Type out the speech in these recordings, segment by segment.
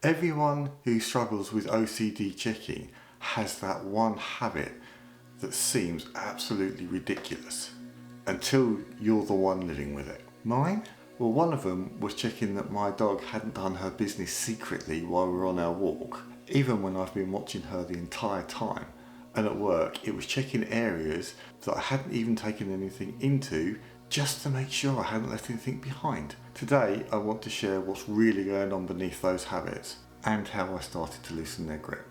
Everyone who struggles with OCD checking has that one habit that seems absolutely ridiculous until you're the one living with it. Mine? Well, one of them was checking that my dog hadn't done her business secretly while we were on our walk, even when I've been watching her the entire time. And at work, it was checking areas that I hadn't even taken anything into, just to make sure I hadn't left anything behind. Today, I want to share what's really going on beneath those habits and how I started to loosen their grip.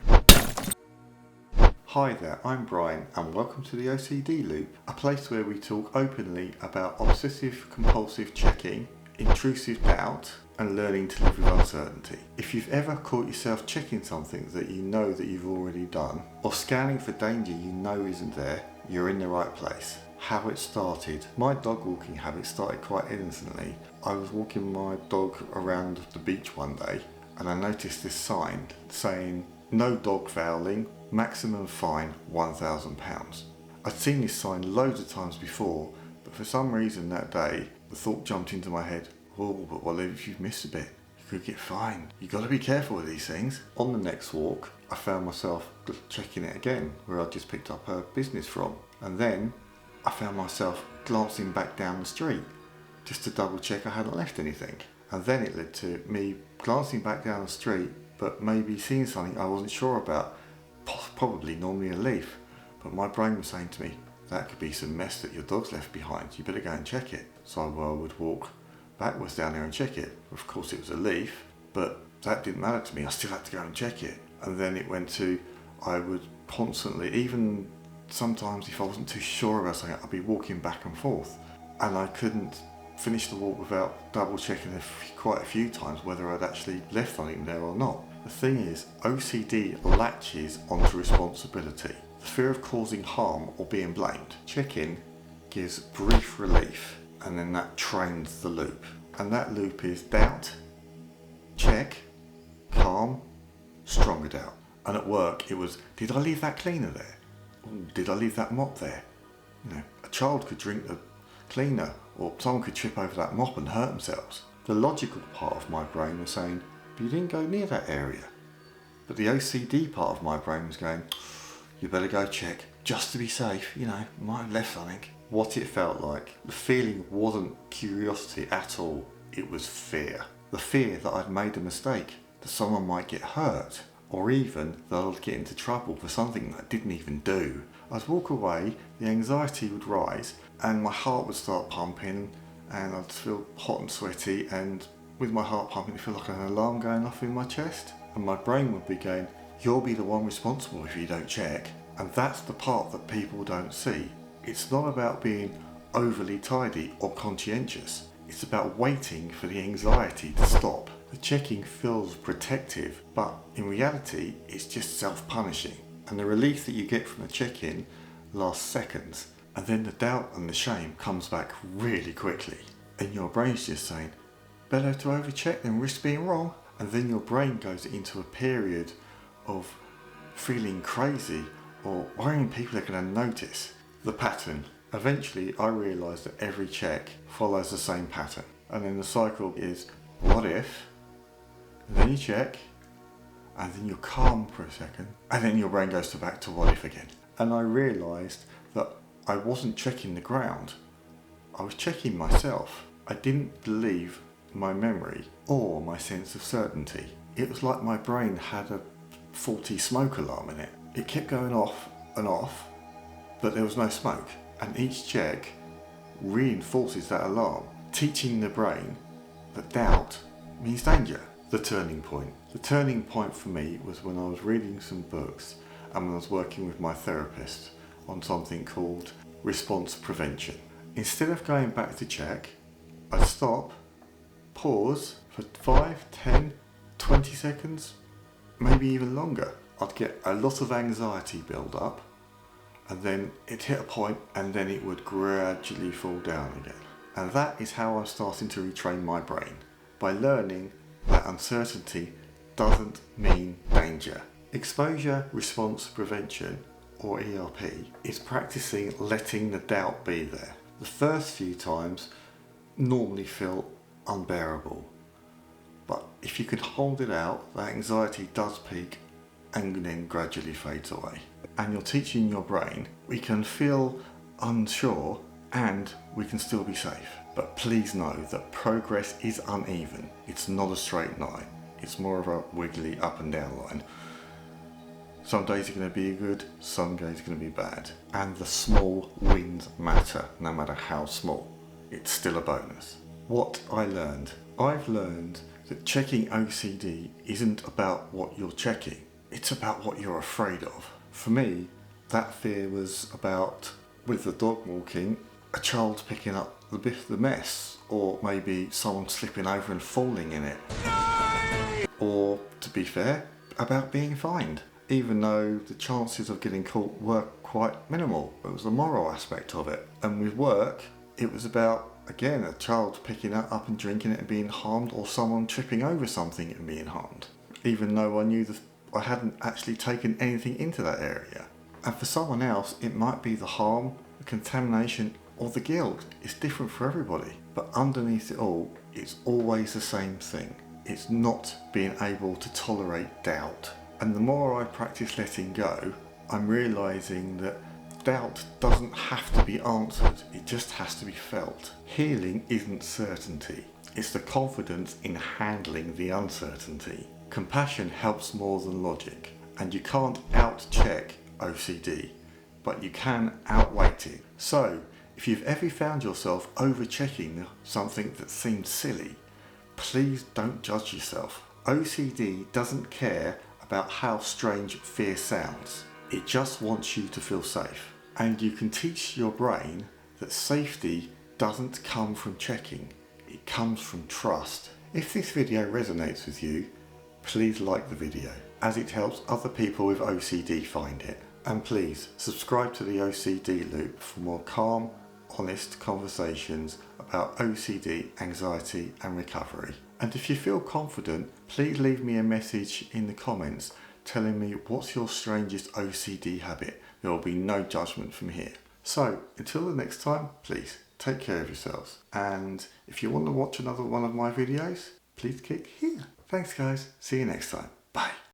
Hi there, I'm Brian and welcome to the OCD Loop, a place where we talk openly about obsessive compulsive checking, intrusive doubt and learning to live with uncertainty. If you've ever caught yourself checking something that you know that you've already done, or scanning for danger you know isn't there, you're in the right place. How it started. My dog walking habit started quite innocently. I was walking my dog around the beach one day and I noticed this sign saying, "No dog fouling, maximum fine £1,000. I'd seen this sign loads of times before, but for some reason that day, the thought jumped into my head, oh, but what if you've missed a bit? You could get fined. You've got to be careful with these things. On the next walk, I found myself checking it again, where I'd just picked up her business from. And then I found myself glancing back down the street, just to double check I hadn't left anything. And then it led to me glancing back down the street, but maybe seeing something I wasn't sure about, probably normally a leaf. But my brain was saying to me, that could be some mess that your dog's left behind, you better go and check it. So I would walk backwards down there and check it. Of course it was a leaf, but that didn't matter to me, I still had to go and check it. And then it went to, I would constantly, even sometimes if I wasn't too sure about something, I'd be walking back and forth. And I couldn't finish the walk without double checking quite a few times whether I'd actually left something there or not. The thing is, OCD latches onto responsibility. The fear of causing harm or being blamed. Check-in gives brief relief and then that trains the loop. And that loop is doubt, check, calm, stronger doubt. And at work it was, did I leave that cleaner there? Ooh, did I leave that mop there? You know, a child could drink the cleaner or someone could trip over that mop and hurt themselves. The logical part of my brain was saying, but you didn't go near that area. But the OCD part of my brain was going, you better go check, just to be safe, you know, might have left something. What it felt like, the feeling wasn't curiosity at all, it was fear. The fear that I'd made a mistake, that someone might get hurt, or even that I'd get into trouble for something that I didn't even do. I'd walk away, the anxiety would rise, and my heart would start pumping, and I'd feel hot and sweaty, and with my heart pumping, it'd feel like an alarm going off in my chest. And my brain would be going, you'll be the one responsible if you don't check. And that's the part that people don't see. It's not about being overly tidy or conscientious. It's about waiting for the anxiety to stop. The checking feels protective, but in reality, it's just self-punishing. And the relief that you get from the check-in lasts seconds. And then the doubt and the shame comes back really quickly. And your brain's just saying, better to overcheck than risk being wrong. And then your brain goes into a period of feeling crazy or worrying people are going to notice. The pattern. Eventually I realised that every check follows the same pattern. And then the cycle is, what if? And then you check, and then you're calm for a second, and then your brain goes back to what if again. And I realised that I wasn't checking the ground, I was checking myself. I didn't believe my memory or my sense of certainty. It was like my brain had a faulty smoke alarm in it. It kept going off and off, but there was no smoke. And each check reinforces that alarm, teaching the brain that doubt means danger. The turning point. The turning point for me was when I was reading some books and when I was working with my therapist on something called response prevention. Instead of going back to check, I'd stop, pause for 5, 10, 20 seconds, maybe even longer. I'd get a lot of anxiety build up and then it'd hit a point and then it would gradually fall down again. And that is how I'm starting to retrain my brain, by learning that uncertainty doesn't mean danger. Exposure response prevention, or ERP, is practicing letting the doubt be there. The first few times normally feel unbearable, But if you can hold it out, the anxiety does peak and then gradually fades away. And you're teaching your brain we can feel unsure and we can still be safe. But please know that progress is uneven. It's not a straight line. It's more of a wiggly up and down line. Some days are going to be good, some days are going to be bad. And the small wins matter, no matter how small. It's still a bonus. What I've learned that checking OCD isn't about what you're checking. It's about what you're afraid of. For me, that fear was about, with the dog walking, a child picking up the mess, or maybe someone slipping over and falling in it. No! Or, to be fair, about being fined, even though the chances of getting caught were quite minimal. It was the moral aspect of it. And with work, it was about, again, a child picking it up and drinking it and being harmed, or someone tripping over something and being harmed, even though I knew that I hadn't actually taken anything into that area. And for someone else, it might be the harm, the contamination, or the guilt. It's different for everybody. But underneath it all, it's always the same thing. It's not being able to tolerate doubt. And the more I practice letting go, I'm realising that doubt doesn't have to be answered, it just has to be felt. Healing isn't certainty, it's the confidence in handling the uncertainty. Compassion helps more than logic, and you can't out-check OCD, but you can outweight it. So, if you've ever found yourself over-checking something that seemed silly, please don't judge yourself. OCD doesn't care about how strange fear sounds. It just wants you to feel safe. And you can teach your brain that safety doesn't come from checking, it comes from trust. If this video resonates with you, please like the video, as it helps other people with OCD find it. And please subscribe to the OCD Loop for more calm, honest conversations about OCD, anxiety and recovery. And if you feel confident, please leave me a message in the comments telling me what's your strangest OCD habit. There will be no judgment from here. So until the next time, please take care of yourselves. And if you want to watch another one of my videos, please click here. Thanks guys, see you next time. Bye.